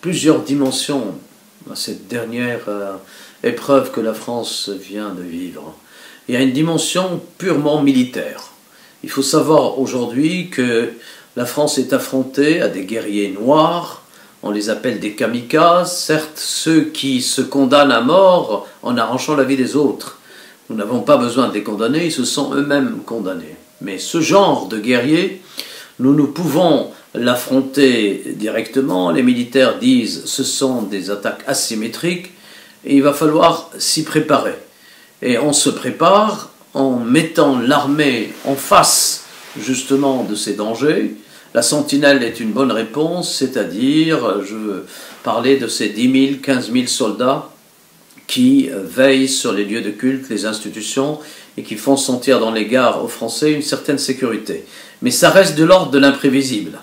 plusieurs dimensions à cette dernière épreuve que la France vient de vivre. Il y a une dimension purement militaire. Il faut savoir aujourd'hui que la France est affrontée à des guerriers noirs, on les appelle des kamikazes, certes ceux qui se condamnent à mort en arrachant la vie des autres. Nous n'avons pas besoin de les condamner, ils se sont eux-mêmes condamnés. Mais ce genre de guerrier, nous pouvons l'affronter directement. Les militaires disent que ce sont des attaques asymétriques et il va falloir s'y préparer. Et on se prépare en mettant l'armée en face justement de ces dangers. La sentinelle est une bonne réponse, c'est-à-dire, je veux parler de ces 10 000, 15 000 soldats qui veillent sur les lieux de culte, les institutions, et qui font sentir dans les gares aux Français une certaine sécurité. Mais ça reste de l'ordre de l'imprévisible.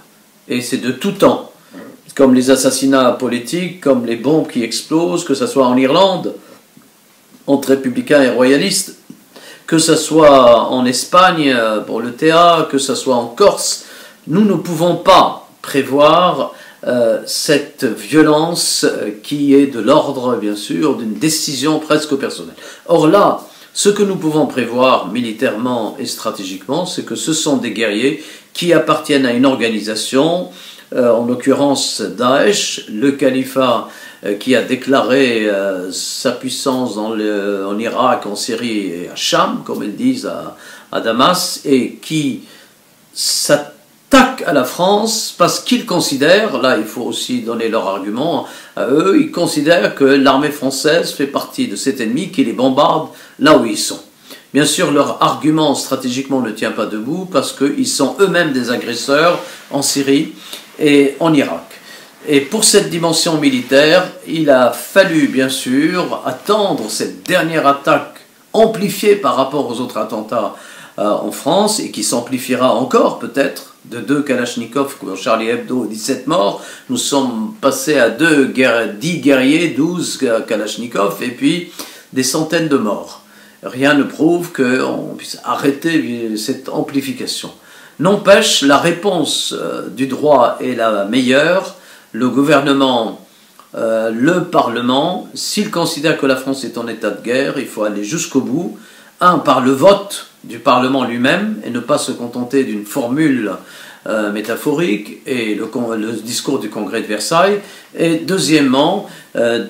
Et c'est de tout temps. Comme les assassinats politiques, comme les bombes qui explosent, que ce soit en Irlande, entre républicains et royalistes, que ce soit en Espagne pour le TA, que ce soit en Corse, nous ne pouvons pas prévoir cette violence qui est de l'ordre, bien sûr, d'une décision presque personnelle. Or là, ce que nous pouvons prévoir militairement et stratégiquement, c'est que ce sont des guerriers qui appartiennent à une organisation, en l'occurrence Daesh, le califat qui a déclaré sa puissance en Irak, en Syrie et à Cham, comme ils disent à Damas, et qui s'attaque à la France parce qu'ils considèrent, là il faut aussi donner leur argument à eux, ils considèrent que l'armée française fait partie de cet ennemi qui les bombarde là où ils sont. Bien sûr, leur argument stratégiquement ne tient pas debout parce qu'ils sont eux-mêmes des agresseurs en Syrie et en Irak. Et pour cette dimension militaire, il a fallu bien sûr attendre cette dernière attaque amplifiée par rapport aux autres attentats en France et qui s'amplifiera encore peut-être de 2 Kalachnikov pour Charlie Hebdo, 17 morts. Nous sommes passés à 10 guerriers, 12 Kalachnikov et puis des centaines de morts. Rien ne prouve qu'on puisse arrêter cette amplification. N'empêche, la réponse du droit est la meilleure. Le gouvernement, le Parlement, s'ils considèrent que la France est en état de guerre, il faut aller jusqu'au bout. Par le vote du Parlement lui-même, et ne pas se contenter d'une formule métaphorique, et le discours du Congrès de Versailles, et deuxièmement,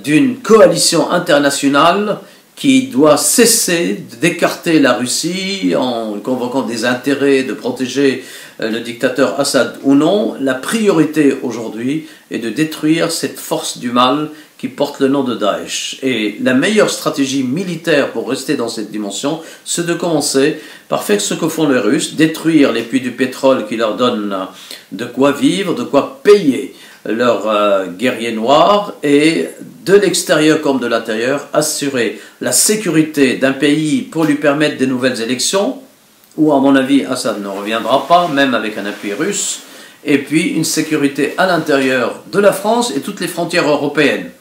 d'une coalition internationale qui doit cesser d'écarter la Russie en convoquant des intérêts de protéger le dictateur Assad ou non. La priorité aujourd'hui est de détruire cette force du mal qui porte le nom de Daesh. Et la meilleure stratégie militaire pour rester dans cette dimension, c'est de commencer par faire ce que font les Russes, détruire les puits du pétrole qui leur donnent de quoi vivre, de quoi payer leurs guerriers noirs, et de l'extérieur comme de l'intérieur, assurer la sécurité d'un pays pour lui permettre des nouvelles élections, où à mon avis Assad ne reviendra pas, même avec un appui russe, et puis une sécurité à l'intérieur de la France et toutes les frontières européennes.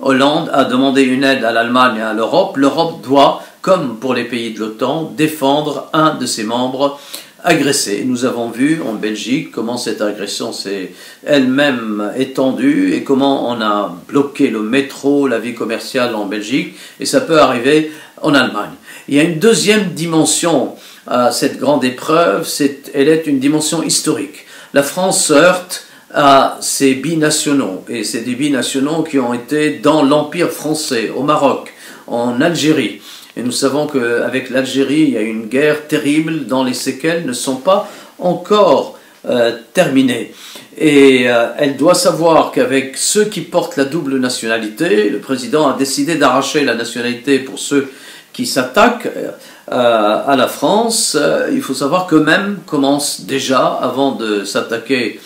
Hollande a demandé une aide à l'Allemagne et à l'Europe. L'Europe doit, comme pour les pays de l'OTAN, défendre un de ses membres agressé. Nous avons vu en Belgique comment cette agression s'est elle-même étendue et comment on a bloqué le métro, la vie commerciale en Belgique, et ça peut arriver en Allemagne. Il y a une deuxième dimension à cette grande épreuve, elle est une dimension historique. La France se heurte à ces binationaux, et c'est des binationaux qui ont été dans l'Empire français, au Maroc, en Algérie. Et nous savons qu'avec l'Algérie, il y a une guerre terrible dont les séquelles ne sont pas encore terminées. Et elle doit savoir qu'avec ceux qui portent la double nationalité, le président a décidé d'arracher la nationalité pour ceux qui s'attaquent à la France. Il faut savoir qu'eux-mêmes commencent déjà, avant de s'attaquer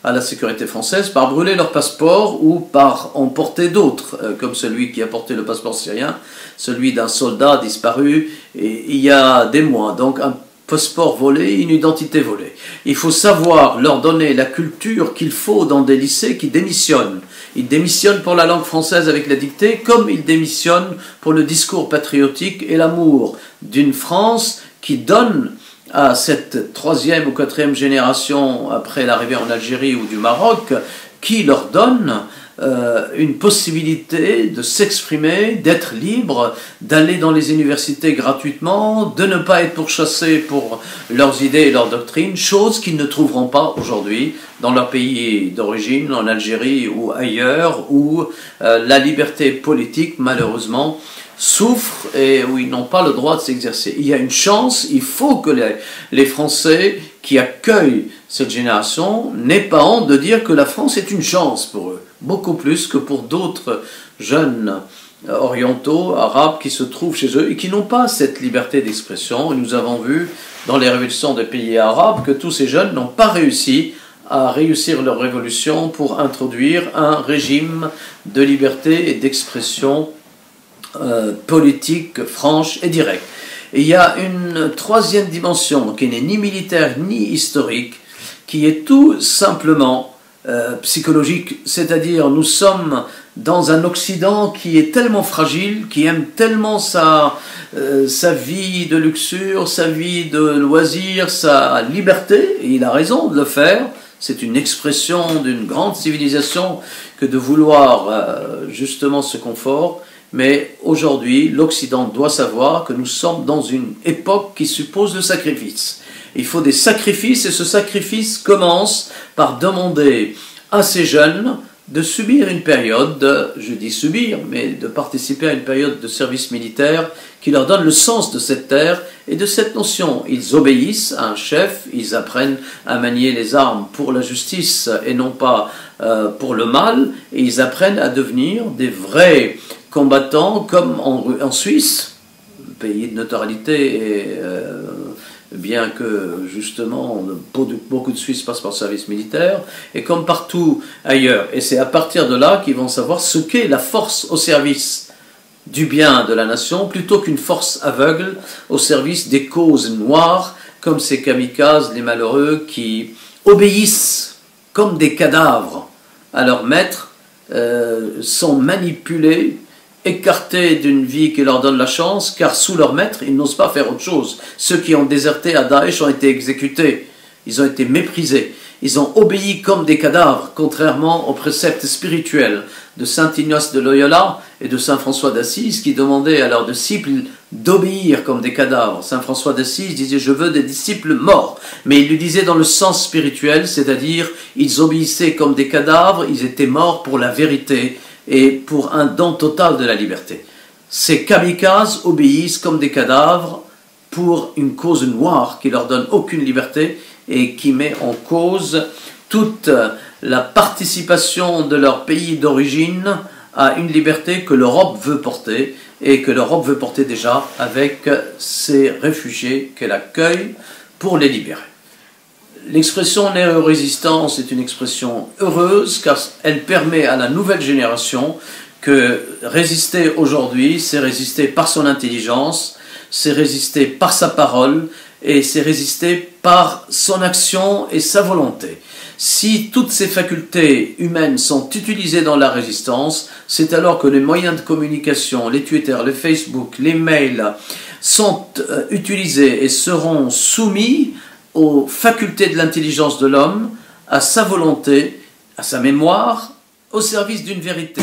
à la sécurité française, par brûler leur passeport ou par en porter d'autres, comme celui qui a porté le passeport syrien, celui d'un soldat disparu il y a des mois. Donc un passeport volé, une identité volée. Il faut savoir leur donner la culture qu'il faut dans des lycées qui démissionnent. Ils démissionnent pour la langue française avec la dictée, comme ils démissionnent pour le discours patriotique et l'amour d'une France qui donne à cette 3e ou 4e génération après l'arrivée en Algérie ou du Maroc, qui leur donne une possibilité de s'exprimer, d'être libre, d'aller dans les universités gratuitement, de ne pas être pourchassés pour leurs idées et leurs doctrines, chose qu'ils ne trouveront pas aujourd'hui dans leur pays d'origine, en Algérie ou ailleurs, où la liberté politique, malheureusement, souffrent et où ils n'ont pas le droit de s'exercer. Il y a une chance, il faut que les Français qui accueillent cette génération n'aient pas honte de dire que la France est une chance pour eux, beaucoup plus que pour d'autres jeunes orientaux, arabes qui se trouvent chez eux et qui n'ont pas cette liberté d'expression. Et nous avons vu dans les révolutions des pays arabes que tous ces jeunes n'ont pas réussi à réussir leur révolution pour introduire un régime de liberté et d'expression politique, franche et directe. Et il y a une troisième dimension qui n'est ni militaire ni historique, qui est tout simplement psychologique, c'est-à-dire nous sommes dans un Occident qui est tellement fragile, qui aime tellement sa vie de luxure, sa vie de loisir, sa liberté, et il a raison de le faire. C'est une expression d'une grande civilisation que de vouloir justement ce confort. Mais aujourd'hui, l'Occident doit savoir que nous sommes dans une époque qui suppose le sacrifice. Il faut des sacrifices et ce sacrifice commence par demander à ces jeunes de subir une période, je dis subir, mais de participer à une période de service militaire qui leur donne le sens de cette terre et de cette notion. Ils obéissent à un chef, ils apprennent à manier les armes pour la justice et non pas pour le mal, et ils apprennent à devenir des vrais combattants comme en Suisse, pays de neutralité et bien que justement beaucoup de Suisses passent par le service militaire, et comme partout ailleurs. Et c'est à partir de là qu'ils vont savoir ce qu'est la force au service du bien de la nation, plutôt qu'une force aveugle au service des causes noires, comme ces kamikazes, les malheureux, qui obéissent comme des cadavres à leur maître, sont manipulés, écartés d'une vie qui leur donne la chance, car sous leur maître, ils n'osent pas faire autre chose. Ceux qui ont déserté à Daesh ont été exécutés, ils ont été méprisés, ils ont obéi comme des cadavres, contrairement aux préceptes spirituels de saint Ignace de Loyola et de saint François d'Assise, qui demandaient à leurs disciples d'obéir comme des cadavres. Saint François d'Assise disait « Je veux des disciples morts », mais il le disait dans le sens spirituel, c'est-à-dire ils obéissaient comme des cadavres, ils étaient morts pour la vérité et pour un don total de la liberté. Ces kamikazes obéissent comme des cadavres pour une cause noire qui leur donne aucune liberté et qui met en cause toute la participation de leur pays d'origine à une liberté que l'Europe veut porter et que l'Europe veut porter déjà avec ces réfugiés qu'elle accueille pour les libérer. L'expression néo-résistance est une expression heureuse car elle permet à la nouvelle génération que résister aujourd'hui, c'est résister par son intelligence, c'est résister par sa parole et c'est résister par son action et sa volonté. Si toutes ces facultés humaines sont utilisées dans la résistance, c'est alors que les moyens de communication, les Twitter, les Facebook, les mails sont utilisés et seront soumis aux facultés de l'intelligence de l'homme, à sa volonté, à sa mémoire, au service d'une vérité.